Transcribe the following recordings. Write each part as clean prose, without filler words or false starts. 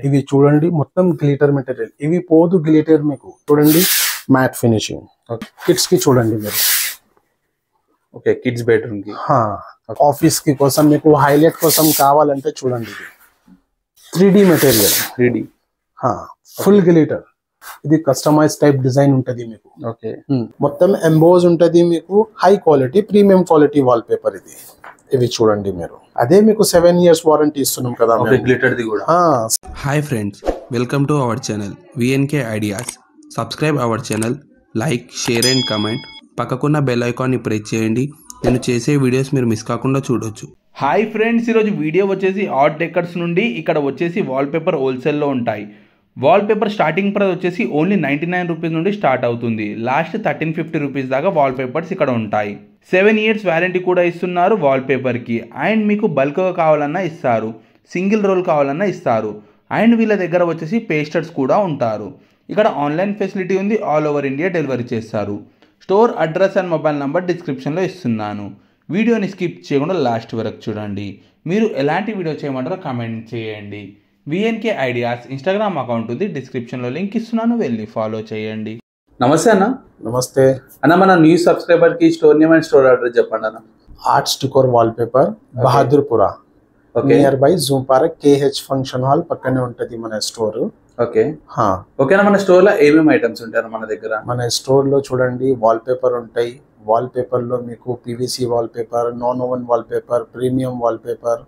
ఇవి చూడండి మొత్తం గ్లిటర్ మెటీరియల్, ఇవి పోదు గ్లిటర్ మీకు చూడండి మ్యాట్ ఫినిషింగ్. కిడ్స్ కి చూడండి మీరు. ఓకే, కిడ్స్ బెడ్రూమ్ కి, ఆఫీస్ కి కోసం మీకు హైలైట్ కోసం కావాలంటే చూడండి ఇది 3D material, 3D full glitter. ఇది కస్టమైజ్ టైప్ డిజైన్ ఉంటది మీకు. ఓకే, మొత్తం ఎంబోజ్ ఉంటది మీకు, high quality premium quality wall paper ఇది. ఇవి చూడండి మీరు, అదే మీకు 7 years వారంటీ ఇస్తున్నాం కదా గ్లిటర్ ది కూడా. Hi friends, welcome to our channel VNK ideas. Subscribe our channel, like, share and comment. పక్కకున్న బెల్ ఐకాన్ని ప్రెస్ చేయండి. నేను చేసే వీడియోస్ మీరు మిస్ కాకుండా చూడొచ్చు. హాయ్ ఫ్రెండ్స్, ఈరోజు వీడియో వచ్చేసి ఆర్ట్ డెకర్స్ నుండి. ఇక్కడ వచ్చేసి వాల్పేపర్ హోల్సేల్లో ఉంటాయి. వాల్పేపర్ స్టార్టింగ్ ప్రైస్ వచ్చేసి ఓన్లీ 99 రూపీస్ నుండి స్టార్ట్ అవుతుంది. లాస్ట్ 1350 రూపీస్ దాకా వాల్పేపర్స్ ఇక్కడ ఉంటాయి. 7 years వారంటీ కూడా ఇస్తున్నారు వాల్పేపర్కి. అండ్ మీకు బల్క్గా కావాలన్నా ఇస్తారు, సింగిల్ రోల్ కావాలన్నా ఇస్తారు. అండ్ వీళ్ళ దగ్గర వచ్చేసి పేస్టర్స్ కూడా ఉంటారు. ఇక్కడ ఆన్లైన్ ఫెసిలిటీ ఉంది, ఆల్ ఓవర్ ఇండియా డెలివరీ చేస్తారు. Store address and mobile number డిస్క్రిప్షన్లో ఇస్తున్నాను. వీడియోని స్కిప్ చేయకుండా లాస్ట్ వరకు చూడండి. మీరు ఎలాంటి వీడియో చేయమంటారో కామెంట్ చేయండి. విఎన్కే ఐడియాస్ ఇన్స్టాగ్రామ్ అకౌంట్ ఉంది, డిస్క్రిప్షన్లో లింక్ ఇస్తున్నాను, వెళ్ళి ఫాలో చేయండి. నమస్తే అన్న. నమస్తే అన్న, మన న్యూ సబ్స్క్రైబర్ కి store name and store address చెప్పండి అన్న. Arts decor wall paper, Bahadurpura, near by Zoom park, KH function hall పక్కనే ఉంటది మన స్టోర్. ఓకే, ఓకేనా. మన స్టోర్ లో ఏమేమి ఐటమ్స్ ఉంటాయి మన దగ్గర? మన స్టోర్ లో చూడండి వాల్ పేపర్ ఉంటాయి. వాల్ పేపర్ లో మీకు PVC wall paper, non oven wall paper, premium wall paper,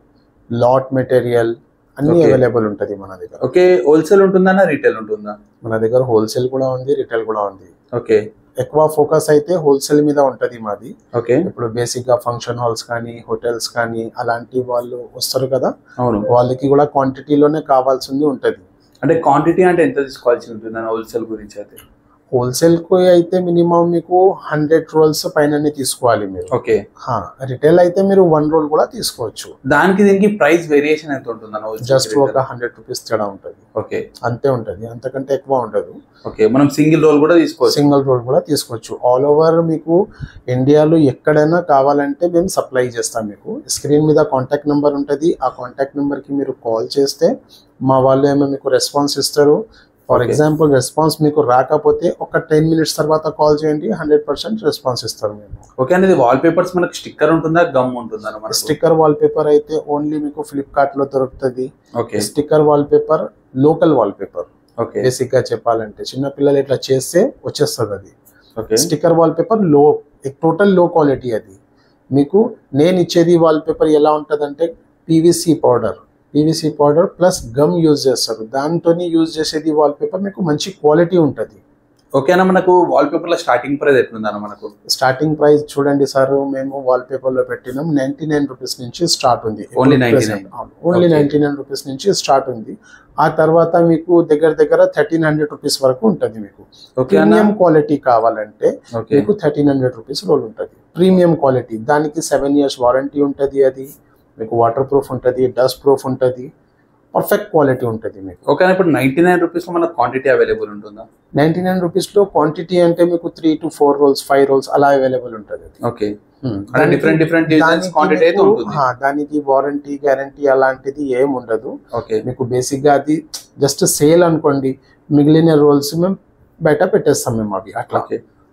lot material అన్ని అవైలబుల్ ఉంటది మన దగ్గర. ఓకే, హోల్సేల్ ఉంటుందా, రీటైల్ ఉంటుందా? మన దగ్గర హోల్సేల్ కూడా ఉంది, రీటైల్ కూడా ఉంది. ఓకే, ఎక్కువ ఫోకస్ అయితే హోల్సేల్ మీద ఉంటది మాది. ఓకే, ఇప్పుడు బేసిక్ గా ఫంక్షన్ హాల్స్ కానీ హోటల్స్ కానీ అలాంటి వాళ్ళు వస్తారు కదా, అవును, వాళ్ళకి కూడా క్వాంటిటీలోనే కావాల్సింది ఉంటది. అంటే క్వాంటిటీ అంటే ఎంత తీసుకోవాల్సి ఉంటుంది హోల్సేల్ గురించి అయితే? హోల్సేల్ కు అయితే మినిమం మీకు 100 rolls పైన తీసుకోవాలి మీరు. ఓకే, రిటైల్ అయితే మీరు 1 roll కూడా తీసుకోవచ్చు. దానికి దీనికి ప్రైస్ వేరియేషన్ ఎంత ఉంటుంది? జస్ట్ ఒక 100 రూపీస్ తేడా ఉంటది. ఓకే, అంతే ఉంటది, అంతకంటే ఎక్కువ ఉండదు. ఓకే, మనం సింగిల్ రోల్ కూడా తీసుకోవచ్చు. సింగిల్ రోల్ కూడా తీసుకోవచ్చు. ఆల్ ఓవర్ మీకు ఇండియాలో ఎక్కడైనా కావాలంటే మేము సప్లై చేస్తాం. మీకు స్క్రీన్ మీద కాంటాక్ట్ నెంబర్ ఉంటుంది. ఆ కాంటాక్ట్ నెంబర్ కి మీరు కాల్ చేస్తే మా వాళ్ళు ఏమో మీకు రెస్పాన్స్ ఇస్తారు. ఫర్ ఎగ్జాంపుల్ రెస్పాన్స్ మీకు రాకపోతే ఒక 10 minutes తర్వాత కాల్ చేయండి, 100% రెస్పాన్స్ ఇస్తారు మేము. ఓకే, అనేది వాల్ పేపర్స్ మనకు స్టిక్కర్ ఉంటుందా, గమ్ ఉంటుందా? స్టిక్కర్ వాల్ పేపర్ అయితే ఓన్లీ మీకు ఫ్లిప్కార్ట్ లో దొరుకుతుంది. Okay, sticker wall paper local wall paper. Okay, basic గా చెప్పాలంటే చిన్న పిల్లలు ఇట్లా చేస్తే వచ్చేస్తుంది అది. Okay, sticker wall paper total లో క్వాలిటీ. అది మీకు నేను ఇచ్చేది వాల్ పేపర్ ఎలా ఉంటుంది అంటే PVC powder plus gum use చేస్తారు. దాంతో యూజ్ చేసేది వాల్ పేపర్ మీకు మంచి క్వాలిటీ ఉంటుంది. ఓకేనా. మనకు వాల్ పేపర్ లో స్టార్టింగ్ ప్రైస్ ఎట్లుందన్న? మనకు స్టార్టింగ్ ప్రైస్ చూడండి సార్, మేము వాల్ పేపర్ లో పెట్టినాం 99 రూపీస్ నుంచి స్టార్ట్ ఉంది. ఓన్లీ 99 రూపీస్ నుంచి స్టార్ట్ ఉంది. ఆ తర్వాత మీకు దగ్గర 1300 రూపీస్ వరకు ఉంటుంది. మీకు ప్రీమియం క్వాలిటీ కావాలంటే మీకు 1300 రూపీస్ రోల్ ఉంటుంది. ప్రీమియం క్వాలిటీ దానికి 7 years వారంటీ ఉంటుంది. అది మీకు వాటర్ ప్రూఫ్ ఉంటుంది, డస్ట్ ప్రూఫ్ ఉంటుంది, పర్ఫెక్ట్ క్వాలిటీ ఉంటుంది మీకు. ఓకే, ఇప్పుడు 99 రూపీస్ లో మనకు క్వాంటిటీ అవైలబుల్ ఉంటుందా? 99 రూపీస్ లో క్వాంటిటీ అంటే మీకు 3 to 4 rolls 5 rolls అలా అవైలబుల్ ఉంటుంది. ఓకే, డిఫరెంట్ క్వాంటిటీ అయితే ఉంటుంది. దానికి వారంటీ గ్యారంటీ అలాంటిది ఏం ఉండదు. ఓకే, మీకు బేసిక్ గా అది జస్ట్ సేల్ అనుకోండి, మిగిలిన రోల్స్ మేము బయట పెట్టేస్తాం మేము అవి అట్లా.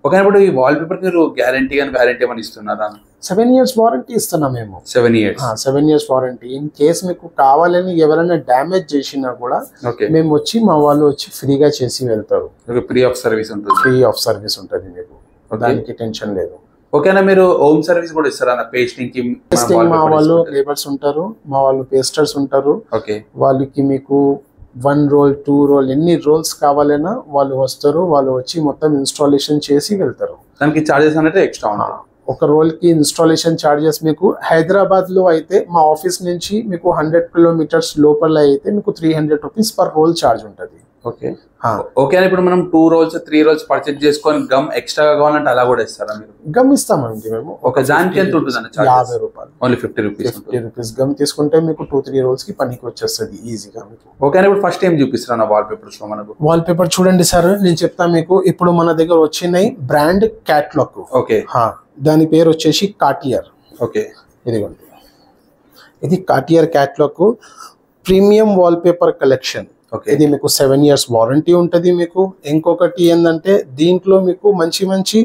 ఓకే, ఇప్పుడు ఈ వాల్ పేపర్ మీరు గ్యారంటీ కానీ వారంటీ ఏమైనా ఇస్తున్నారా? 7 years వారంటీ ఇస్తున్నాం మేము. 7 years 7 years warranty. In case మీకు కావాలని ఎవరైనా డ్యామేజ్ చేసినా కూడా మేము వచ్చి మా వాళ్ళు వచ్చి ఫ్రీగా చేసి వెళ్తారు. ఫ్రీ ఆఫ్ సర్వీస్ ఉంటుంది. ఫ్రీ ఆఫ్ సర్వీస్ ఉంటుంది మీకు, దానికి టెన్షన్ లేదు. ఓకేనా. మీరు హోమ్ సర్వీస్ కూడా ఇస్తారా? పేస్టింగ్ కి మా వాళ్ళు లేబర్స్ ఉంటారు, మా వాళ్ళు పేస్టర్స్ ఉంటారు. ఓకే, వాళ్ళకి మీకు 1 roll 2 roll ఎన్ని రోల్స్ కావాలన్నా వాళ్ళు వస్తారు. వాళ్ళు వచ్చి మొత్తం ఇన్స్టాలేషన్ చేసి వెళ్తారు. దానికి చార్జెస్ అనేది ఎక్స్ట్రా ఉంటాయి. ఒక రోల్ కి ఇన్స్టాలేషన్ చార్జెస్ మీకు హైదరాబాద్ లో అయితే మా ఆఫీస్ నుంచి మీకు 100 kilometers లోపల అయితే మీకు 300 రూపీస్ పర్ రోల్ చార్జ్ ఉంటుంది. Okay, okay. ఇప్పుడు మనం 2 rolls 3 rolls పర్చేజ్ చేసుకొని గమ్ ఎక్స్ట్రా కావాలంటే అలా కూడా ఇస్తారా మీరు? గమ్ ఇస్తామండి మేము. ఒక దానికి ఎంత ఉంటుంది అన్న? 50 రూపాయలు. ఓన్లీ 50 రూపీస్ గమ్ తీసుకుంటే మీకు 2-3 rolls కి పనికి వచ్చేస్తుంది ఈజీగా మీకు. ఓకే, ఇప్పుడు ఫస్ట్ ఏం చూపిస్తారా వాల్ పేపర్స్ లో మనకు? వాల్ పేపర్ చూడండి సార్, నేను చెప్తాను మీకు. ఇప్పుడు మన దగ్గర వచ్చినాయి బ్రాండ్ క్యాట్లాగ్. ఓకే, దాని పేరు వచ్చేసి కార్టియర్. ఓకే, ఇదిగోండి, ఇది Cartier catalogue premium wall paper collection. ఇది మీకు 7 years వారంటీ ఉంటుంది మీకు. ఇంకొకటి ఏంటంటే దీంట్లో మీకు మంచి మంచి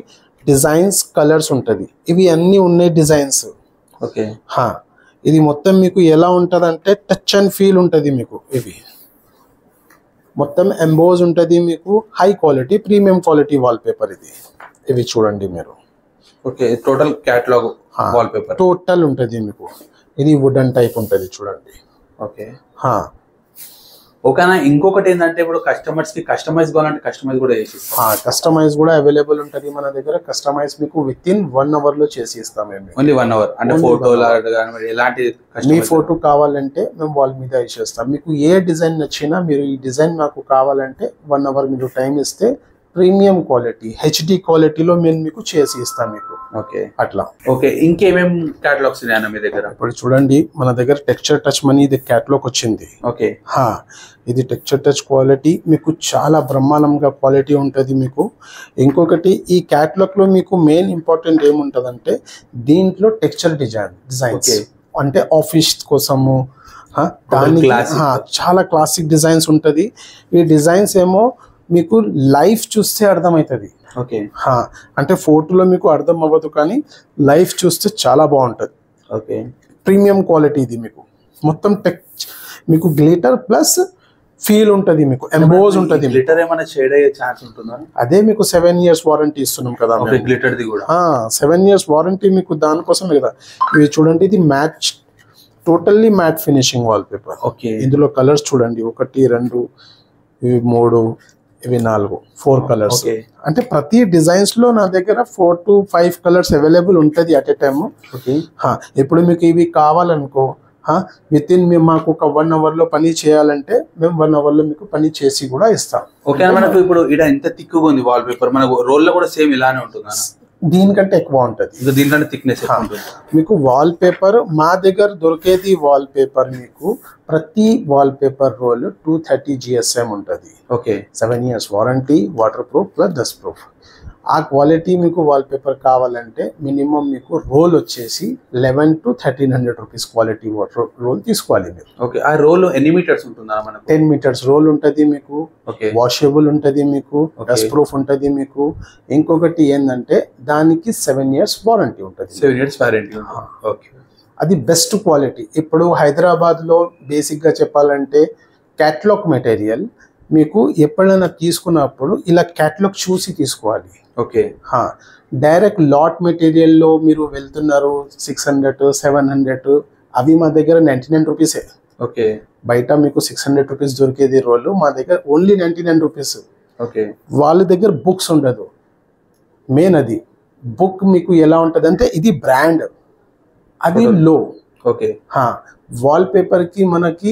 డిజైన్స్ కలర్స్ ఉంటుంది. ఇవి అన్నీ ఉన్నాయి డిజైన్స్. ఓకే ఇది మొత్తం మీకు ఎలా ఉంటుంది అంటే టచ్ అండ్ ఫీల్ ఉంటుంది మీకు. ఇవి మొత్తం ఎంబోజ్ ఉంటుంది మీకు. High quality premium quality wall paper ఇది. ఇవి చూడండి మీరు. Okay total catalogue wall paper total ఉంటుంది మీకు. ఇది వుడెన్ టైప్ ఉంటుంది చూడండి. ఓకే ఓకేనా. ఇంకొకటి ఏంటంటే ఇప్పుడు కస్టమర్స్ కి కస్టమైజ్ కావాలంటే కస్టమైజ్ కూడా చేసి కస్టమైజ్ కూడా అవైలబుల్ ఉంటుంది మన దగ్గర. కస్టమైజ్ మీకు విత్ ఇన్ 1 hour లో చేసి ఇస్తాం మేము. ఓన్లీ 1 hour అంటే ఫోటో ఎలాంటి మీ ఫోటో కావాలంటే మేము వాల్ మీద ఇచ్చేస్తాం. మీకు ఏ డిజైన్ నచ్చినా మీరు ఈ డిజైన్ మాకు కావాలంటే 1 hour మీరు టైం ఇస్తే ప్రీమియం క్వాలిటీ హెచ్డి క్వాలిటీలో మేము మీకు చేసి ఇస్తాం మీకు. ఓకే అట్లా. ఓకే ఇంకేమేమి క్యాటలాగ్స్ ఉన్నాయన్న మీ దగ్గర? ఇప్పుడు చూడండి మన దగ్గర టెక్స్చర్ టచ్ మనీ ఇది క్యాటలాగ్ వచ్చింది. ఓకే ఇది టెక్స్చర్ టచ్ క్వాలిటీ మీకు చాలా బ్రహ్మాండంగా క్వాలిటీ ఉంటుంది మీకు. ఇంకొకటి ఈ క్యాటలాగ్ లో మీకు మెయిన్ ఇంపార్టెంట్ ఏముంటదంటే దీంట్లో టెక్స్చర్ డిజైన్స్ అంటే ఆఫీస్ కోసము దానికి చాలా క్లాసిక్ డిజైన్స్ ఉంటుంది. ఈ డిజైన్స్ ఏమో మీకు లైఫ్ చూస్తే అర్థమవుతుంది. ఓకే అంటే ఫోటోలో మీకు అర్థం అవ్వదు కానీ లైఫ్ చూస్తే చాలా బాగుంటుంది. ఓకే ప్రీమియం క్వాలిటీ ఇది మీకు. మొత్తం మీకు గ్లిటర్ ప్లస్ ఫీల్ ఉంటుంది మీకు. ఎంబోజ్ ఉంటుంది. గ్లిటర్ ఏమైనా షేడ్ అయ్యే ఛాన్స్ ఉంటుందా? అదే మీకు 7 years వారంటీ ఇస్తున్నాం కదా. గ్లిటర్ ది కూడా 7 years వారంటీ మీకు దానికోసమే కదా. ఇవి చూడండి ఇది match totally matte finishing wall paper. Okay ఇందులో కలర్స్ చూడండి 1 2 ఇవి 3 ఇవి 4 కలర్స్. అంటే ప్రతి డిజైన్స్ లో నా దగ్గర 4 to 5 కలర్స్ అవైలబుల్ ఉంటుంది అట్ ఎ టైమ్. ఇప్పుడు మీకు ఇవి కావాలనుకో విత్ ఇన్ మేము మాకు ఒక 1 hour లో పని చేయాలంటే మేము 1 hour లో మీకు పని చేసి కూడా ఇస్తాం. ఓకే మనకు ఇప్పుడు ఇక్కడ ఎంత థిక్గా ఉంది వాల్ పేపర్ మనకు రోల్ లో కూడా సేమ్ ఇలానే ఉంటుంది? దీనికంటే ఎక్కువ ఉంటుంది. దీనికంటే థిక్నెస్ మీకు వాల్ పేపర్ మా దగ్గర దొరికేది వాల్ పేపర్ మీకు ప్రతి వాల్ పేపర్ రోల్ 230 GSM ఉంటుంది. Okay 7 years warranty water proof plus dust proof. ఆ క్వాలిటీ మీకు వాల్ పేపర్ కావాలంటే మినిమం మీకు రోల్ వచ్చేసి 1100 to 1300 rupees quality water roll తీసుకోవాలి మీరు. ఓకే ఆ రోల్ ఎన్ని మీటర్స్ ఉంటుందా మనకు? 10 meters రోల్ ఉంటుంది మీకు. వాషబుల్ ఉంటుంది మీకు. డస్ట్ ప్రూఫ్ ఉంటుంది మీకు. ఇంకొకటి ఏంటంటే దానికి 7 years వారంటీ ఉంటుంది. 7 years వారంటీ. ఓకే అది బెస్ట్ క్వాలిటీ. ఇప్పుడు హైదరాబాద్లో బేసిక్గా చెప్పాలంటే క్యాటలాగ్ మెటీరియల్ మీకు ఎప్పుడైనా తీసుకున్నప్పుడు ఇలా క్యాటలాగ్ చూసి తీసుకోవాలి. ఓకే డైరెక్ట్ లాట్ మెటీరియల్లో మీరు వెళ్తున్నారు 600 700 అవి మా దగ్గర 99 rupees. ఓకే బయట మీకు 600 rupees దొరికేది రోల్ మా దగ్గర ఓన్లీ 99 rupees. ఓకే వాళ్ళ దగ్గర బుక్స్ ఉండదు. మెయిన్ అది బుక్ మీకు ఎలా ఉంటుంది అంటే ఇది బ్రాండ్ అది లో. ఓకే వాల్ పేపర్ కి మనకి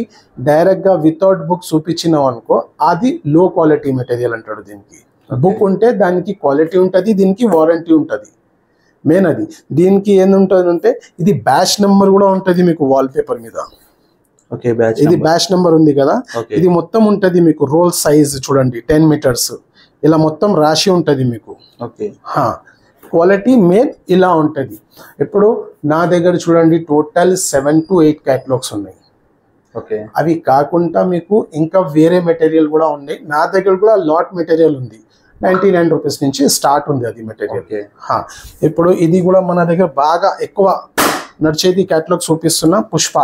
డైరెక్ట్ గా వితౌట్ బుక్ చూపించినాం అనుకో అది లో క్వాలిటీ మెటీరియల్ అంటాడు. దీనికి బుక్ ఉంటే దానికి క్వాలిటీ ఉంటుంది, దీనికి వారంటీ ఉంటుంది. మెయిన్ అది. దీనికి ఏందుంటుంది అంటే ఇది బ్యాచ్ నెంబర్ కూడా ఉంటుంది మీకు వాల్ పేపర్ మీద. ఓకే ఇది బ్యాచ్ నెంబర్ ఉంది కదా. ఇది మొత్తం ఉంటుంది మీకు. రోల్ సైజ్ చూడండి 10 meters ఇలా మొత్తం రాసి ఉంటుంది మీకు. ఓకే క్వాలిటీ మెయిన్ ఇలా ఉంటుంది. ఇప్పుడు నా దగ్గర చూడండి టోటల్ 7 to 8 catalogs ఉన్నాయి. ఓకే అవి కాకుండా మీకు ఇంకా వేరే మెటీరియల్ కూడా ఉన్నాయి. నా దగ్గర కూడా లాట్ మెటీరియల్ ఉంది. 99 rupees నుంచి స్టార్ట్ ఉంది అది మెటీరియల్. ఇప్పుడు ఇది కూడా మన దగ్గర బాగా ఎక్కువ నడిచేది క్యాటలాగ్ చూపిస్తున్నా పుష్ప.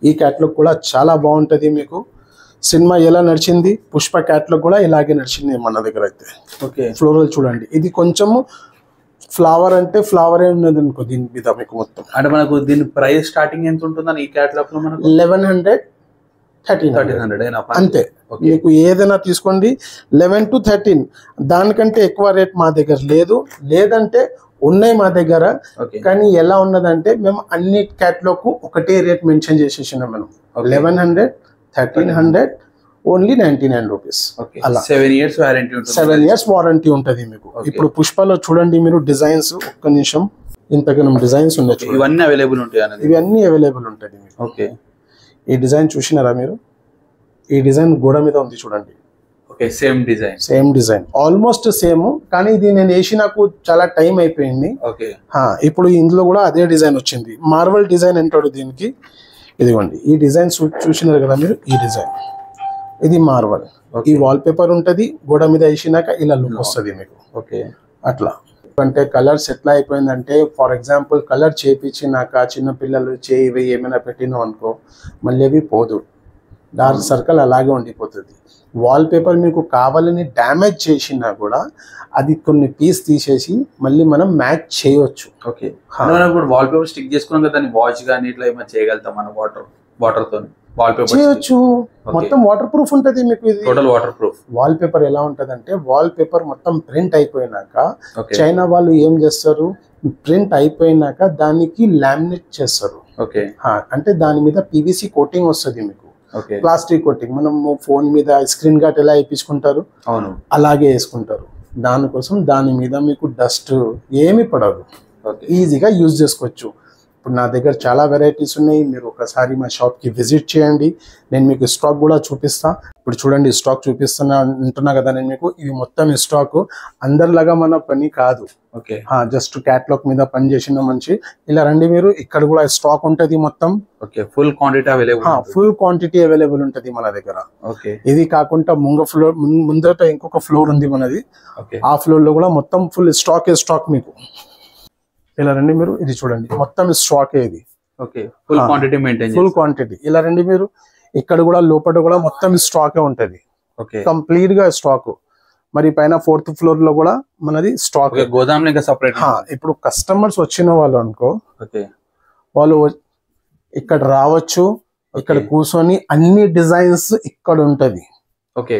ఈ క్యాటలాగ్ కూడా చాలా బాగుంటుంది మీకు. సినిమా ఎలా నడిచింది పుష్ప క్యాటలాగ్ కూడా ఇలాగే నడిచింది మన దగ్గర అయితే. ఓకే ఫ్లోరల్ చూడండి ఇది కొంచెము ఫ్లవర్ అంటే ఫ్లవరే ఉన్నది అనుకో దీని మీద మీకు మొత్తం. అంటే మనకు దీని ప్రైస్ స్టార్టింగ్ ఎంత ఉంటుందని ఈ క్యాటలాగ్ లో మనకు 1100 1300 అంతే. మీకు ఏదైనా తీసుకోండి 11 to 13 దానికంటే ఎక్కువ రేట్ మా దగ్గర లేదు. లేదంటే ఉన్నాయి మా దగ్గర కానీ ఎలా ఉన్నదంటే మేము అన్ని క్యాటలాగ్ ఒకటే రేట్ మెన్షన్ చేసేసినాం మనం. 1100 1300 ఓన్లీ 99 rupees. అలా 7 years వారంటీ ఉంటుంది. 7 years వారంటీ ఉంటుంది మీకు. ఇప్పుడు పుష్పలో చూడండి మీరు డిజైన్స్ ఒక్క నిమిషం ఇంతకనం డిజైన్స్ ఉన్నాయి. ఇవన్నీ అవైలబుల్ ఉంటాయి అన్నది. ఇవన్నీ అవైలబుల్ ఉంటుంది మీకు. ఓకే ఈ డిజైన్ చూసినారా మీరు? ఈ డిజైన్ గోడ మీద ఉంది చూడండి. Okay same design almost same కానీ ఇది నేను వేసి నాకు చాలా టైం అయిపోయింది. ఓకే ఇప్పుడు ఇందులో కూడా అదే డిజైన్ వచ్చింది. మార్వల్ డిజైన్ అంటాడు దీనికి. ఇదిగోండి ఈ డిజైన్ చూసినారు కదా మీరు, ఈ డిజైన్ ఇది మార్వల్. ఈ వాల్ పేపర్ ఉంటది, గోడ మీద వేసినాక ఇలా లుక్ వస్తుంది మీకు. ఓకే, అట్లా అంటే కలర్స్ ఎట్లా అయిపోయిందంటే, ఫర్ ఎగ్జాంపుల్ కలర్ చేపించినాక చిన్న పిల్లలు చేయి ఏమైనా పెట్టినాం అనుకో మళ్ళీ అవి పోదు, డార్క్ సర్కిల్ అలాగే ఉండిపోతుంది. వాల్ పేపర్ మీకు కావాలని డ్యామేజ్ చేసినా కూడా అది కొన్ని పీస్ తీసేసి మళ్ళీ మనం మ్యాచ్ చేయవచ్చు. ఓకే, ఇప్పుడు వాల్ పేపర్ స్టిక్ చేసుకున్నాం కదా, దాన్ని వాష్ కానీ ఇట్లా ఏమైనా చేయగలుగుతాం మనం? వాటర్ తో వాల్ పేపర్ చేయొచ్చు, మొత్తం వాటర్ ప్రూఫ్ ఉంటుంది మీకు. ఇది total water proof. Wall paper ఎలా ఉంటది అంటే, వాల్ పేపర్ మొత్తం ప్రింట్ అయిపోయినాక చైనా వాళ్ళు ఏం చేస్తారు, ప్రింట్ అయిపోయినాక దానికి లామినేట్ చేస్తారు. ఓకే, అంటే దాని మీద పీవీసీ కోటింగ్ వస్తుంది మీకు, ఓకే, ప్లాస్టిక్ కోటింగ్. మనం ఫోన్ మీద స్క్రీన్ గార్డ్ ఎలా వేయించుకుంటారు, అవును, అలాగే వేసుకుంటారు. దానికోసం దాని మీద మీకు డస్ట్ ఏమి పడదు, ఈజీగా యూజ్ చేసుకోవచ్చు. ఇప్పుడు నా దగ్గర చాలా వెరైటీస్ ఉన్నాయి, మీరు ఒకసారి మా షాప్కి విజిట్ చేయండి, నేను మీకు స్టాక్ కూడా చూపిస్తా. ఇప్పుడు చూడండి స్టాక్ చూపిస్తున్నా అంటున్నా కదా నేను మీకు, ఇవి మొత్తం స్టాక్. అందరిలాగా మన పని కాదు, ఓకే, జస్ట్ క్యాటలాగ్ మీద పని చేసిన మంచి. ఇలా రండి మీరు, ఇక్కడ కూడా స్టాక్ ఉంటుంది మొత్తం. Okay, full quantity available, full quantity available ఉంటుంది మన దగ్గర. ఓకే, ఇది కాకుండా ముందట ఇంకొక ఫ్లోర్ ఉంది మనది, ఓకే, ఆ ఫ్లోర్ లో కూడా మొత్తం ఫుల్ స్టాక్ మీకు. ఇలా రండి మీరు, ఇది చూడండి మొత్తం స్టాక్ ఇది. Okay, full quantity maintain, full quantity. ఇలా రండి మీరు, ఇక్కడ కూడా లోపల కూడా మొత్తం స్టాకే ఉంటది, ఓకే, కంప్లీట్ గా స్టాక్. మరి పైన 4th ఫ్లోర్ లో కూడా మనది స్టాక్, గోదాం ఇంకా సెపరేట్. ఇప్పుడు కస్టమర్స్ వచ్చిన వాళ్ళు అనుకో, ఓకే, వాళ్ళు ఇక్కడ రావచ్చు, ఇక్కడ కూర్చొని అన్ని డిజైన్స్ ఇక్కడ ఉంటది. ఓకే,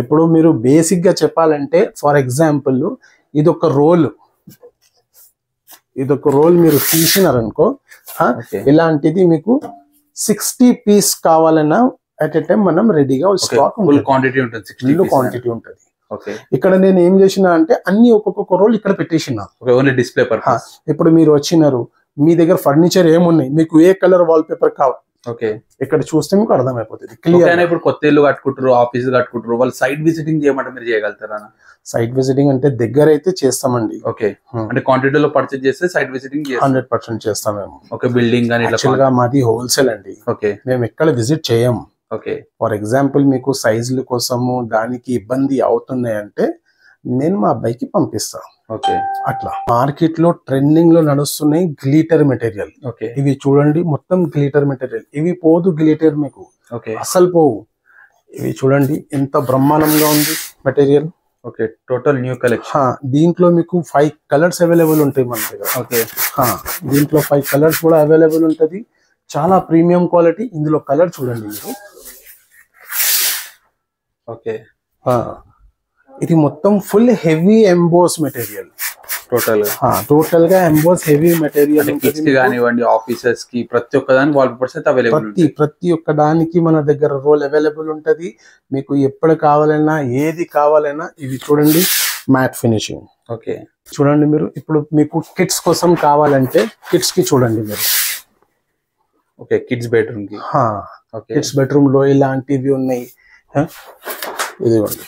ఇప్పుడు మీరు బేసిక్ గా చెప్పాలంటే, ఫర్ ఎగ్జాంపుల్ ఇదొక రోల్ మీరు తీసినారనుకో, ఇలాంటిది మీకు 60 పీస్ కావాలన్నా అట్ ఎ టైం మనం రెడీగా స్టాక్ ఫుల్ క్వాంటిటీ ఉంటుంది, ఫుల్ క్వాంటిటీ ఉంటుంది. ఇక్కడ నేను ఏం చేసిన అంటే అన్ని ఒక్కొక్క రోల్ ఇక్కడ పెట్టేసిన, ఓన్లీ డిస్ప్లే పర్పస్. ఇప్పుడు మీరు వచ్చినారు, మీ దగ్గర ఫర్నిచర్ ఏమున్నాయి, మీకు ఏ కలర్ వాల్ పేపర్ కావాలి, ఓకే, ఇక్కడ చూస్తే మీకు అర్థమైపోతుంది. ఇప్పుడు కొత్త ఇల్లు కట్టుకుంటారు, ఆఫీస్ కట్టుకుంటారు, వాళ్ళు సైట్ విజిటింగ్ చేయమంటే మీరు చేయగలుగుతారా? సైట్ విజిటింగ్ అంటే దగ్గర అయితే చేస్తామండి. ఓకే, అంటే క్వాంటిటీలో పర్చేజ్ చేస్తే సైట్ విజిటింగ్ 100% చేస్తాం మేము. ఓకే, బిల్డింగ్ కానీ యాక్చువల్గా మాది హోల్సేల్ అండి. ఓకే, మేము ఎక్కడ విజిట్ చేయం. ఓకే, ఫర్ ఎగ్జాంపుల్ మీకు సైజుల కోసము దానికి ఇబ్బంది అవుతున్నాయి అంటే నేను మా అబ్బాయికి పంపిస్తా. ఓకే, అట్లా మార్కెట్ లో ట్రెండింగ్ లో నడుస్తున్నాయి గ్లిటర్ మెటీరియల్. ఓకే, ఇవి చూడండి మొత్తం గ్లిటర్ మెటీరియల్, ఇవి పోదు గ్లిటర్ మీకు, ఓకే, అసలు పోవు. ఇవి చూడండి ఎంత బ్రహ్మాండంగా ఉంది material. Okay, total new collection. దీంట్లో మీకు 5 కలర్స్ అవైలబుల్ ఉంటాయి మన దగ్గర. ఓకే, దీంట్లో 5 కలర్స్ కూడా అవైలబుల్ ఉంటది, చాలా ప్రీమియం క్వాలిటీ. ఇందులో కలర్ చూడండి మీరు. ఓకే, ఇది మొత్తం full heavy emboss material, total గా ఎంబోస్ హెవీ మెటీరియల్. కానివ్వండి ఆఫీసెస్ కి ప్రతి ఒక్క దానికి వాల్ పేపర్స్ అయితే అవైలబుల్, ప్రతి ఒక్క దానికి మన దగ్గర రోల్ అవైలబుల్ ఉంటది. మీకు ఎప్పుడు కావాలన్నా ఏది కావాలన్నా ఇవి చూడండి మ్యాట్ ఫినిషింగ్. ఓకే, చూడండి మీరు, ఇప్పుడు మీకు కిడ్స్ కోసం కావాలంటే కిడ్స్ కి చూడండి మీరు. ఓకే, కిడ్స్ బెడ్రూమ్ కి, కిడ్స్ బెడ్రూమ్ లో ఇలాంటివి ఉన్నాయి. ఇదిగోండి.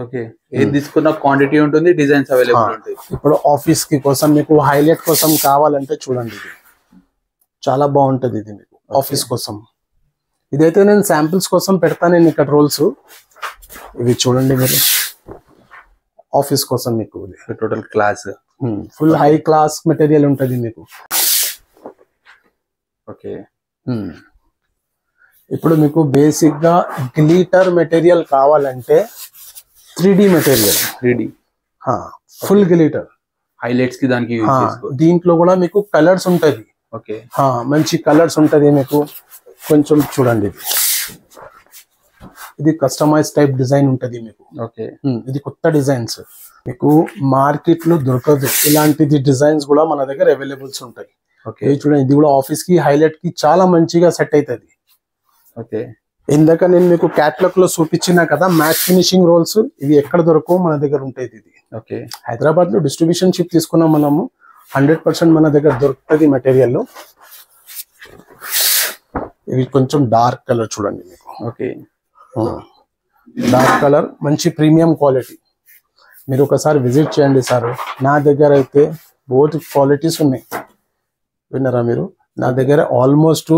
ఓకే, ఏది తీసుకున్న క్వాంటిటీ ఉంటుంది, డిజైన్స్ అవైలబుల్ ఉంటాయి. ఇప్పుడు ఆఫీస్ కి కోసం మీకు హైలైట్ కోసం కావాలంటే చూడండి, ఇది చాలా బాగుంటది. ఇది మీకు ఆఫీస్ కోసం. ఇదైతే నేను శాంపిల్స్ కోసం పెడతాను నేను ఇక్కడ రోల్స్. ఇవి చూడండి మీరు, ఆఫీస్ కోసం మీకు total class, full high class material ఉంటది మీకు. ఓకే, ఇప్పుడు మీకు బేసిక్ గా గ్లిటర్ మెటీరియల్ కావాలంటే 3D material, 3D full glitter highlights కి దానికి యూజ్ చేసుకోవచ్చు. దీంట్లో కూడా మీకు కలర్స్ ఉంటది. ఓకే, మంచి కలర్స్ ఉంటది మీకు. కొంచెం చూడండి, ఇది కస్టమైజ్ టైప్ డిజైన్ ఉంటది మీకు. ఓకే, ఇది కొత్త డిజైన్స్ మీకు మార్కెట్ లో దొరకదు. ఇలాంటిది డిజైన్స్ కూడా మన దగ్గర అవైలబుల్స్ ఉంటాయి. ఓకే, చూడండి, ఇది కూడా ఆఫీస్ కి హైలైట్ కి చాలా మంచిగా సెట్ అవుతుంది. ఓకే, ఇందాక నేను మీకు క్యాటలాగ్ లో చూపించినా కదా మ్యాట్ ఫినిషింగ్ రోల్స్, ఇవి ఎక్కడ దొరకవు, మన దగ్గర ఉంటాయి. ఇది ఓకే, హైదరాబాద్ లో డిస్ట్రిబ్యూషన్ షిప్ తీసుకున్నాం మనము. 100% మన దగ్గర దొరుకుతుంది మెటీరియల్. ఇవి కొంచెం డార్క్ కలర్ చూడండి మీకు. ఓకే, డార్క్ కలర్ మంచి ప్రీమియం క్వాలిటీ. మీరు ఒకసారి విజిట్ చేయండి సార్. నా దగ్గర అయితే బోత్ క్వాలిటీస్ ఉన్నాయి. విన్నారా మీరు? నా దగ్గర ఆల్మోస్ట్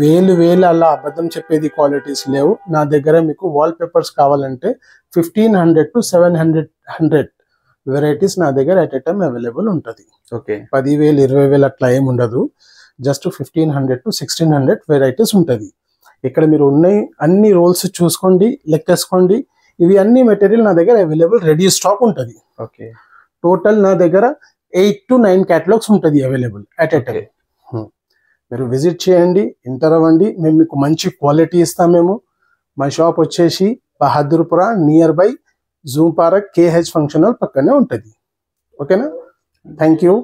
వేలు అలా అబద్ధం చెప్పేది క్వాలిటీస్ లేవు. నా దగ్గర మీకు వాల్ పేపర్స్ కావాలంటే 1500 to 700 వెరైటీస్ నా దగ్గర ఎట్ ఎ టైమ్ అవైలబుల్ ఉంటుంది. ఓకే 10,000 20,000 అట్లా ఏమి ఉండదు. జస్ట్ 1500 to 1600 వెరైటీస్ ఉంటుంది. ఇక్కడ మీరు ఉన్నాయి అన్ని రోల్స్ చూసుకోండి, లెక్కేసుకోండి. ఇవి అన్ని మెటీరియల్ నా దగ్గర అవైలబుల్ రెడీ స్టాక్ ఉంటుంది. ఓకే టోటల్ నా దగ్గర 8 to 9 క్యాటలాగ్స్ ఉంటుంది అవైలబుల్ అట్ ఎ టైం. మీరు విజిట్ చేయండి, ఎంటర్ అవ్వండి. మేము మీకు మంచి క్వాలిటీ ఇస్తాం. మేము మా షాప్ వచ్చేసి Bahadurpura near by zoo park KH function hall పక్కనే ఉంటుంది. ఓకేనా? Thank you.